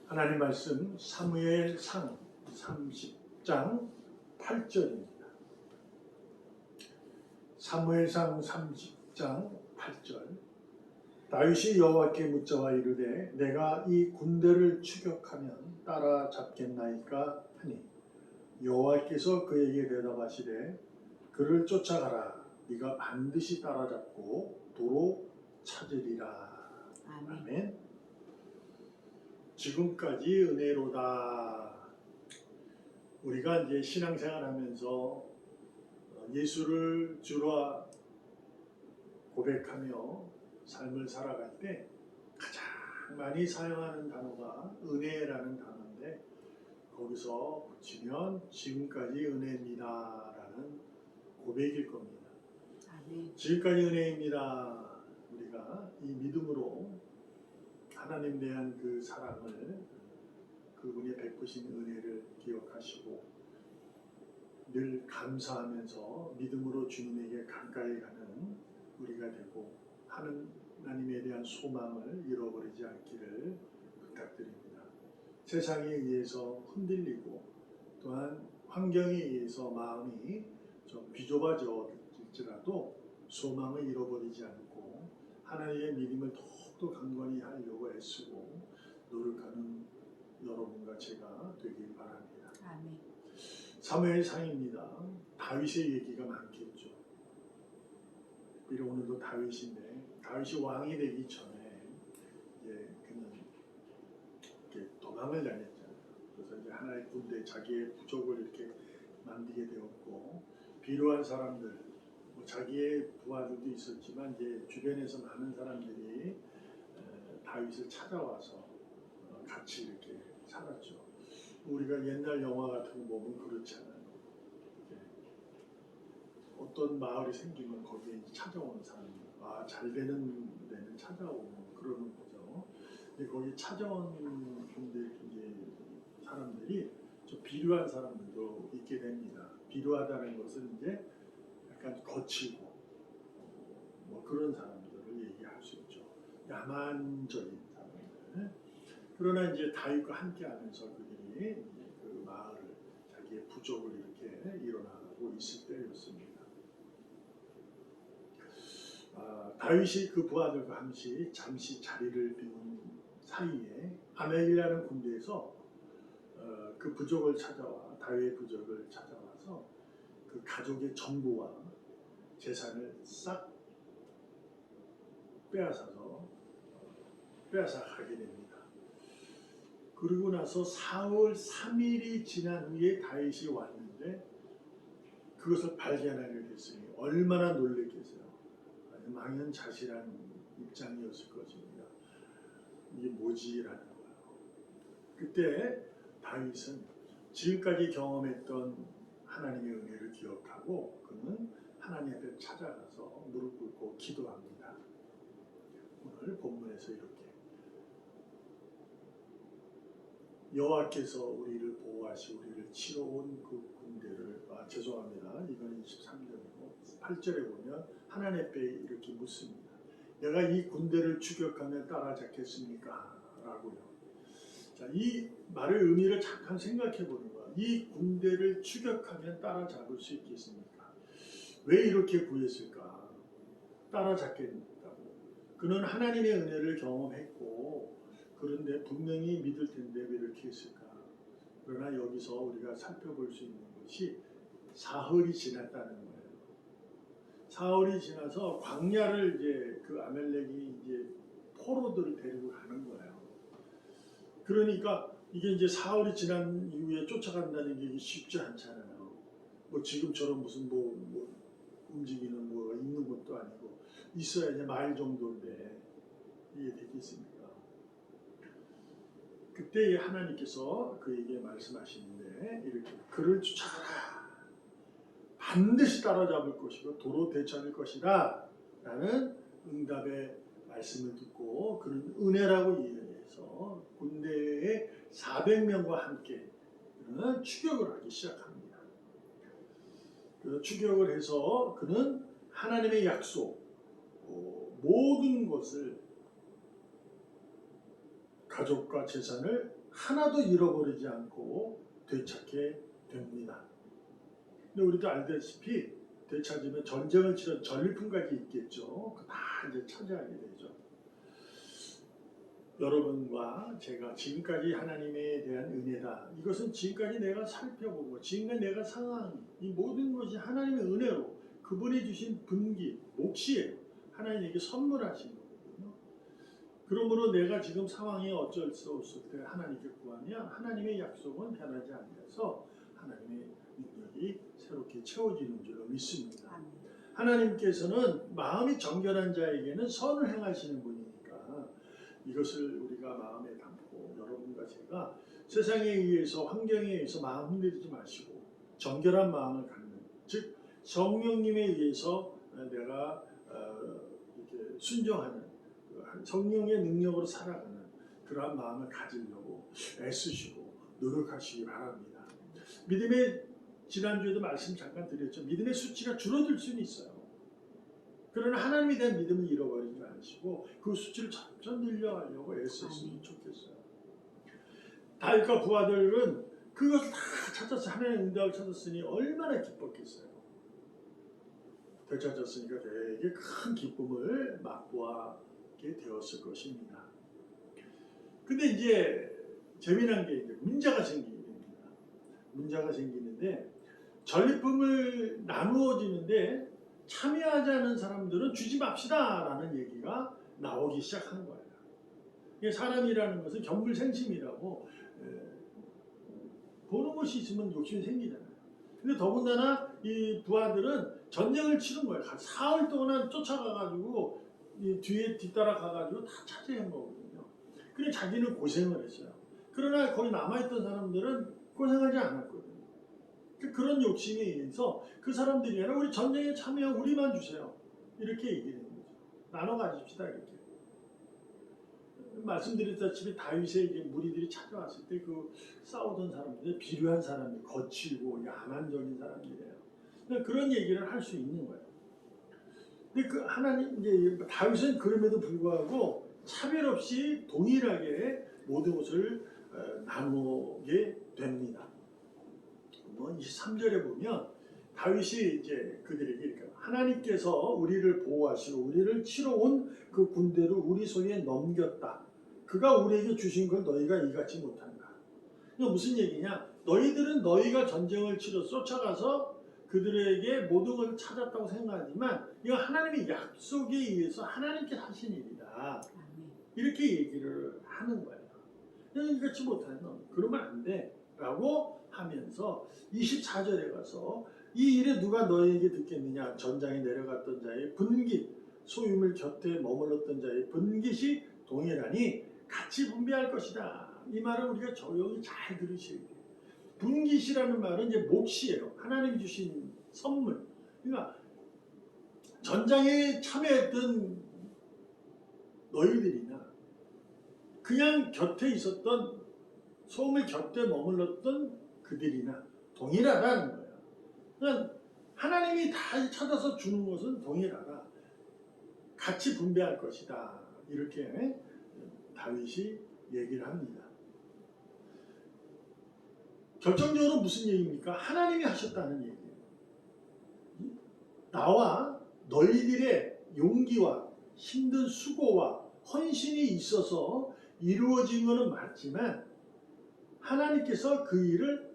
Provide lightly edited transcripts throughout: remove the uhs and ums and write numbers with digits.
하나님 말씀 사무엘상 30장 8절입니다. 사무엘상 30장 8절. 다윗이 여호와께 묻자와 이르되 내가 이 군대를 추격하면 따라잡겠나이까 하니 여호와께서 그에게 대답하시되 그를 쫓아가라. 네가 반드시 따라잡고 도로 찾으리라. 아멘. 지금까지 은혜로다. 우리가 이제 신앙생활하면서 예수를 주로 고백하며 삶을 살아갈 때 가장 많이 사용하는 단어가 은혜라는 단어인데, 거기서 붙이면 지금까지 은혜입니다라는 고백일 겁니다. 아멘. 지금까지 은혜입니다. 우리가 이 믿음으로 하나님 대한 그 사랑을, 그분이 베푸신 은혜를 기억하시고 늘 감사하면서 믿음으로 주님에게 가까이 가는 우리가 되고 하나님에 대한 소망을 잃어버리지 않기를 부탁드립니다. 세상에 의해서 흔들리고 또한 환경에 의해서 마음이 좀 비좁아질지라도 소망을 잃어버리지 않고 하나님의 믿음을 더욱더 강건히 하려고 애쓰고 노력하는 여러분과 제가 되길 바랍니다. 아멘. 사무엘상입니다. 다윗의 얘기가 많겠죠. 비록 오늘도 다윗인데, 다윗이 왕이 되기 전에 이제 그는 이렇게 도망을 다녔잖아요. 그래서 이제 하나의 군대, 자기의 부족을 이렇게 만들게 되었고, 필요한 사람들, 자기의 부하들도 있었지만 이제 주변에서 많은 사람들이 다윗을 찾아와서 같이 이렇게 살았죠. 우리가 옛날 영화 같은 거 보면 그렇잖아요. 어떤 마을이 생기면 거기에 찾아오는 사람들, 잘 되는 데는 찾아오고 그러는 거죠. 근데 거기 찾아온 분들, 이제 사람들이 좀 비류한 사람들도 있게 됩니다. 비류하다는 것은 이제 약간 거칠고 그런 사람들을 얘기할 수 있죠. 야만적인 사람들. 그러나 이제 다윗과 함께하면서 그들이 그 마을을, 자기의 부족을 이렇게 일어나고 있을 때였습니다. 다윗이 그 부하들과 잠시 자리를 비운 사이에 아멜리라는 군대에서 그 부족을 찾아와, 다윗의 부족을 찾아와서 그 가족의 전부와 재산을 싹 빼앗아 가게 됩니다. 그리고 나서 4월 3일이 지난 후에 다윗이 왔는데 그것을 발견하게 됐으니 얼마나 놀랬겠어요. 망연자실한 입장이었을 것입니다. 이게 뭐지라는 거예요. 그때 다윗은 지금까지 경험했던 하나님의 은혜를 기억하고 그는 하나님 앞에 찾아가서 무릎 꿇고 기도합니다. 오늘 본문에서 이렇게 여호와께서 우리를 보호하시고 우리를 치러 온 그 군대를, 죄송합니다. 이건 23절이고 8절에 보면 하나님 앞에 이렇게 묻습니다. 내가 이 군대를 추격하면 따라잡겠습니까? 라고요. 자, 이 말의 의미를 잠깐 생각해 보는 거야. 이 군대를 추격하면 따라잡을 수 있겠습니까? 왜 이렇게 구했을까? 따라잡겠다고. 그는 하나님의 은혜를 경험했고, 그런데 분명히 믿을 텐데 왜 이렇게 했을까? 그러나 여기서 우리가 살펴볼 수 있는 것이 사흘이 지났다는 거예요. 사흘이 지나서 광야를 이제 그 아멜렉이 이제 포로들을 데리고 가는 거예요. 그러니까 이게 이제 사흘이 지난 이후에 쫓아간다는 게 쉽지 않잖아요. 지금처럼 무슨 움직이는 뭐가 있는 것도 아니고 있어야 이제 마일 정도인데 이게 되겠습니까? 그때 하나님께서 그에게 말씀하시는데 이렇게 그를 쫓아가라. 반드시 따라잡을 것이고 도로 되찾을 것이다 라는 응답의 말씀을 듣고 그는 은혜라고 이해해서 군대의 400명과 함께 그는 추격을 하기 시작합니다. 그 추격을 해서 그는 하나님의 약속, 모든 것을, 가족과 재산을 하나도 잃어버리지 않고 되찾게 됩니다. 근데 우리도 알다시피 되찾으면 전쟁을 치른 전리품까지 있겠죠. 다 이제 차지하게 되죠. 여러분과 제가 지금까지 하나님에 대한 은혜다. 이것은 지금까지 내가 살펴보고 지금까지 내가 상황 이 모든 것이 하나님의 은혜로 그분이 주신 분기, 몫이에요. 하나님에게 선물하신 거거든요. 그러므로 내가 지금 상황이 어쩔 수 없을 때 하나님께 구하면 하나님의 약속은 변하지 않아서 하나님의 능력이 새롭게 채워지는 줄로 믿습니다. 하나님께서는 마음이 정결한 자에게는 선을 행하시는 분이니까 이것을 우리가 마음에 담고 여러분과 제가 세상에 의해서 환경에 의해서 마음 흔들리지 마시고 정결한 마음을 갖는 즉 성령님에 의해서 내가 이렇게 순종하는 성령의 능력으로 살아가는 그러한 마음을 가지려고 애쓰시고 노력하시기 바랍니다. 믿음의 지난주에도 말씀 잠깐 드렸죠. 믿음의 수치가 줄어들 수는 있어요. 그러나 하나님에 대한 믿음을 잃어버리지 않으시고 그 수치를 점점 늘려가려고 애쓰시면 좋겠어요. 다윗과 부하들은 그것을 다 찾아서 하나님의 응답을 찾았으니 얼마나 기뻤겠어요. 되찾았으니까 되게 큰 기쁨을 맛보게 되었을 것입니다. 근데 이제 재미난 게 이제 문제가 생기게 됩니다. 문제가 생기는데 전리품을 나누어지는데 참여하지 않은 사람들은 주지 맙시다라는 얘기가 나오기 시작한 거예요. 사람이라는 것은 견불생심이라고 보는 것이 있으면 욕심이 생기잖아요. 근데 더군다나 이 부하들은 전쟁을 치른 거예요. 사흘 동안 쫓아가가지고 뒤에 뒤따라가가지고 다 차지한 거거든요. 그래 자기는 고생을 했어요. 그러나 거기 남아있던 사람들은 고생하지 않았거든요. 그런 욕심에 의해서 그 사람들이 아니라 우리 전쟁에 참여한 우리만 주세요. 이렇게 얘기하는 거죠. 나눠 가집시다 이렇게. 말씀드렸다시피 다윗의 무리들이 찾아왔을 때 그 싸우던 사람들 비류한 사람들 거칠고 야만적인 사람들이에요. 그런 얘기를 할 수 있는 거예요. 근데 그 하나님 이제 다윗은 그럼에도 불구하고 차별 없이 동일하게 모든 것을 나누게 됩니다. 23절에 보면 다윗이 이제 그들에게 이렇게 하나님께서 우리를 보호하시고 우리를 치러 온 그 군대를 우리 손에 넘겼다. 그가 우리에게 주신 걸 너희가 이같이 못한다. 이거 무슨 얘기냐? 너희들은 너희가 전쟁을 치러 쫓아가서 그들에게 모든 걸 찾았다고 생각하지만 이거 하나님의 약속에 의해서 하나님께 하신 일이다. 이렇게 얘기를 하는 거예요. 이같이 못하면 그러면 안 돼. 라고 하면서 24절에 가서 이 일에 누가 너희에게 듣겠느냐? 전장에 내려갔던 자의 분깃, 소유물 곁에 머물렀던 자의 분깃이 동일하니 같이 분배할 것이다. 이 말을 우리가 조용히 잘 들으셔야 돼요. 분깃이라는 말은 이제 몫이에요. 하나님이 주신 선물. 그러니까 전장에 참여했던 너희들이나 그냥 곁에 있었던 소음을 곁에 머물렀던 그들이나 동일하다는 거예요. 그러니까 하나님이 다 찾아서 주는 것은 동일하다. 같이 분배할 것이다. 이렇게 다윗이 얘기를 합니다. 결정적으로 무슨 얘기입니까? 하나님이 하셨다는 얘기예요. 나와 너희들의 용기와 힘든 수고와 헌신이 있어서 이루어진 것은 맞지만 하나님께서 그 일을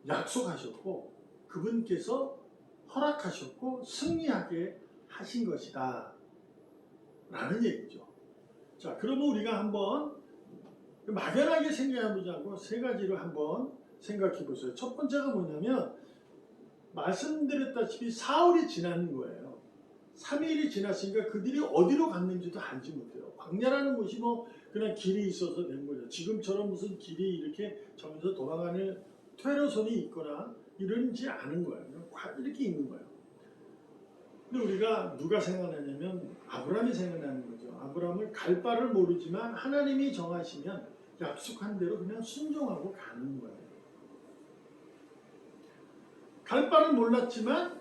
약속하셨고 그분께서 허락하셨고 승리하게 하신 것이다 라는 얘기죠. 자, 그러면 우리가 한번 막연하게 생각해보지 않고 세 가지로 한번 생각해 보세요. 첫 번째가 뭐냐면 말씀드렸다시피 사흘이 지난 거예요. 3일이 지났으니까 그들이 어디로 갔는지도 알지 못해요. 광야라는 곳이 뭐 그냥 길이 있어서 된 거죠. 지금처럼 무슨 길이 이렇게 정해서 돌아가는 퇴로선이 있거나 이러지 않은 거예요. 이렇게 있는 거예요. 근데 우리가 누가 생각나냐면 아브라함이 생각나는 거죠. 아브라함을 갈 바를 모르지만 하나님이 정하시면 약속한 대로 그냥 순종하고 가는 거예요. 갈 바를 몰랐지만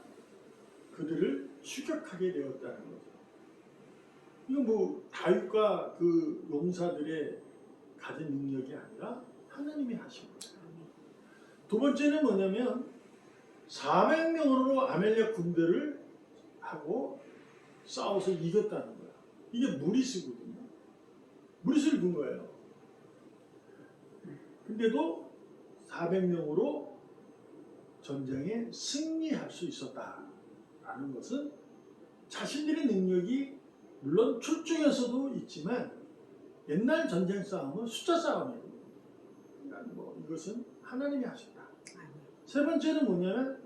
그들을 추격하게 되었다는 거죠. 이거 뭐 다윗과 그 용사들의 가진 능력이 아니라 하나님이 하신 거예요. 두 번째는 뭐냐면 400명으로 아멜렉 군대를 하고 싸워서 이겼다는 거야. 이게 무리스거든요. 무리스를 둔 거예요. 근데도 400명으로 전쟁에 승리할 수 있었다라는 것은 자신들의 능력이 물론 출중에서도 있지만 옛날 전쟁 싸움은 숫자 싸움이거든요. 그러니까 이것은 하나님이 하셨다. 세 번째는 뭐냐면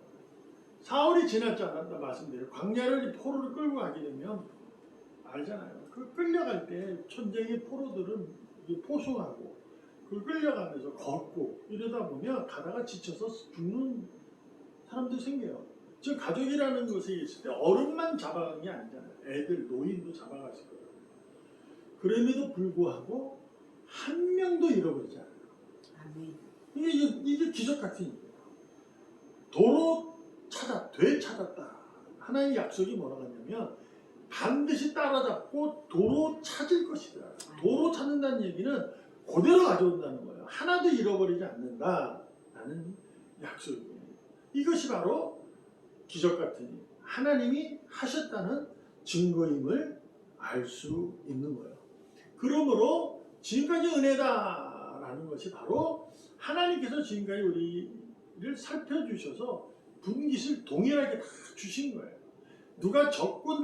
사울이 지났지 않았다 말씀드려요. 광야를 포로를 끌고 가게 되면 알잖아요. 그 끌려갈 때 전쟁의 포로들은 포송하고 그 끌려가면서 걷고 이러다 보면 가다가 지쳐서 죽는 사람도 생겨요. 즉 가족이라는 것에 있을 때 어른만 잡아간 게 아니잖아요. 애들, 노인도 잡아갔을 거예요. 그럼에도 불구하고 한 명도 잃어버리지 않아요. 이게 기적 같은 일이에요. 도로 되찾았다. 하나님의 약속이 뭐라고 하냐면 반드시 따라잡고 도로 찾을 것이다. 도로 찾는다는 얘기는 그대로 가져온다는 거예요. 하나도 잃어버리지 않는다라는 약속이에요. 이것이 바로 기적 같은 일, 하나님이 하셨다는 증거임을 알 수 있는 거예요. 그러므로 지금까지 은혜다라는 것이 바로 하나님께서 지금까지 우리를 살펴주셔서 분깃을 동일하게 다 주신 거예요. 누가 적고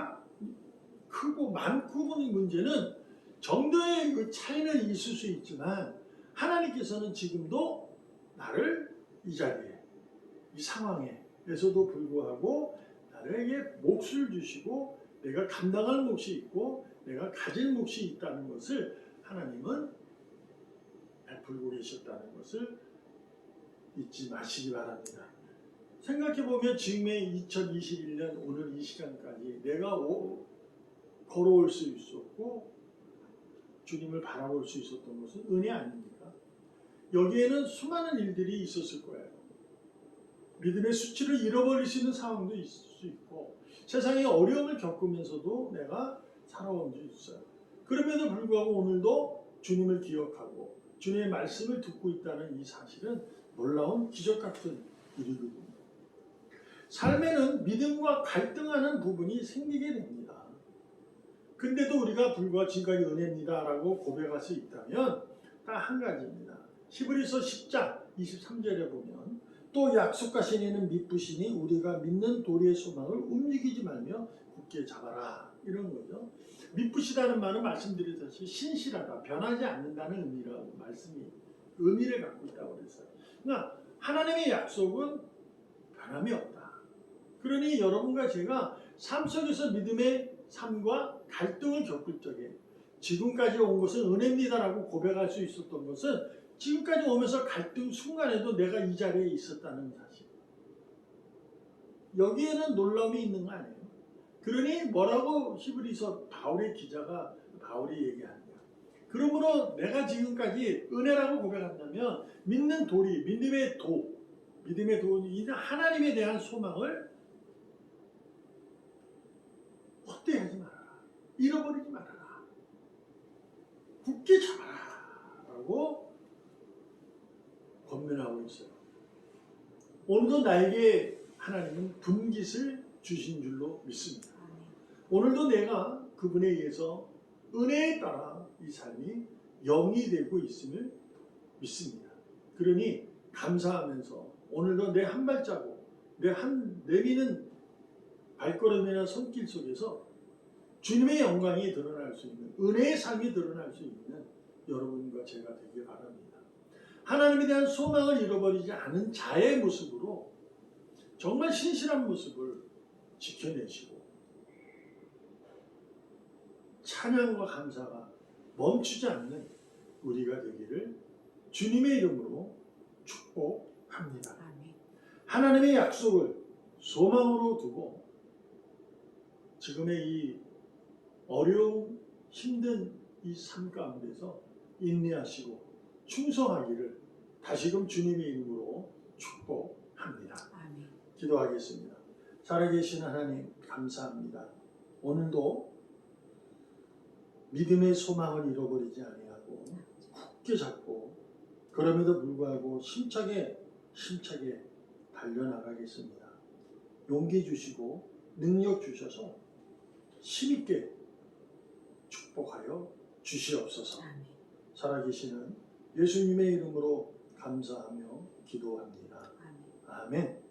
크고 많고의 문제는 정도의 그 차이는 있을 수 있지만 하나님께서는 지금도 나를 이 자리에, 이 상황에서도 불구하고 나에게 몫을 주시고 내가 감당할 몫이 있고 내가 가질 몫이 있다는 것을 하나님은 베풀고 계셨다는 것을 잊지 마시기 바랍니다. 생각해보면 지금의 2021년 오늘 이 시간까지 내가 걸어올 수 있었고 주님을 바라볼 수 있었던 것은 은혜 아닙니까? 여기에는 수많은 일들이 있었을 거예요. 믿음의 수치를 잃어버릴 수 있는 상황도 있을 수 있고 세상의 어려움을 겪으면서도 내가 살아온 적 있어요. 그럼에도 불구하고 오늘도 주님을 기억하고 주님의 말씀을 듣고 있다는 이 사실은 놀라운 기적 같은 일이거든요. 삶에는 믿음과 갈등하는 부분이 생기게 됩니다. 근데도 우리가 불과 지금까지 은혜입니다라고 고백할 수 있다면 딱 한 가지입니다. 히브리서 10장 23절에 보면 또 약속하신 이는 믿으시니 우리가 믿는 도리의 소망을 움직이지 말며 굳게 잡아라. 이런 거죠. 믿으시다는 말은 말씀드렸듯이 신실하다, 변하지 않는다는 의미라고 의미를 갖고 있다고 그랬어요. 그러니까 하나님의 약속은 변함이 없다. 그러니 여러분과 제가 삶 속에서 믿음의 삶과 갈등을 겪을 적에 지금까지 온 것은 은혜입니다라고 고백할 수 있었던 것은 지금까지 오면서 갈등 순간에도 내가 이 자리에 있었다는 사실. 여기에는 놀라움이 있는 거 아니에요? 그러니 뭐라고 히브리서 바울이 얘기하냐. 그러므로 내가 지금까지 은혜라고 고백한다면 믿는 도리, 믿음의 도는 하나님에 대한 소망을 헛되하지 말아라. 잃어버리지 말아라. 굳게 잡아라. 라고 권면하고 있어요. 오늘도 나에게 하나님은 분깃을 주신 줄로 믿습니다. 오늘도 내가 그분에 의해서 은혜에 따라 이 삶이 영이 되고 있음을 믿습니다. 그러니 감사하면서 오늘도 내 한 발자국, 내미는 발걸음이나 손길 속에서 주님의 영광이 드러날 수 있는, 은혜의 삶이 드러날 수 있는 여러분과 제가 되길 바랍니다. 하나님에 대한 소망을 잃어버리지 않은 자의 모습으로 정말 신실한 모습을 지켜내시고 찬양과 감사가 멈추지 않는 우리가 되기를 주님의 이름으로 축복합니다. 하나님의 약속을 소망으로 두고 지금의 이 어려움, 힘든 이 삶 가운데서 인내하시고 충성하기를 다시금 주님의 이름으로 축복합니다. 아멘. 기도하겠습니다. 살아계신 하나님 감사합니다. 오늘도 믿음의 소망을 잃어버리지 아니하고 굳게 잡고 그럼에도 불구하고 힘차게 달려나가겠습니다. 용기 주시고 능력 주셔서 힘있게 축복하여 주시옵소서. 아멘. 살아계시는 예수님의 이름으로 감사하며 기도합니다. 아멘. 아멘.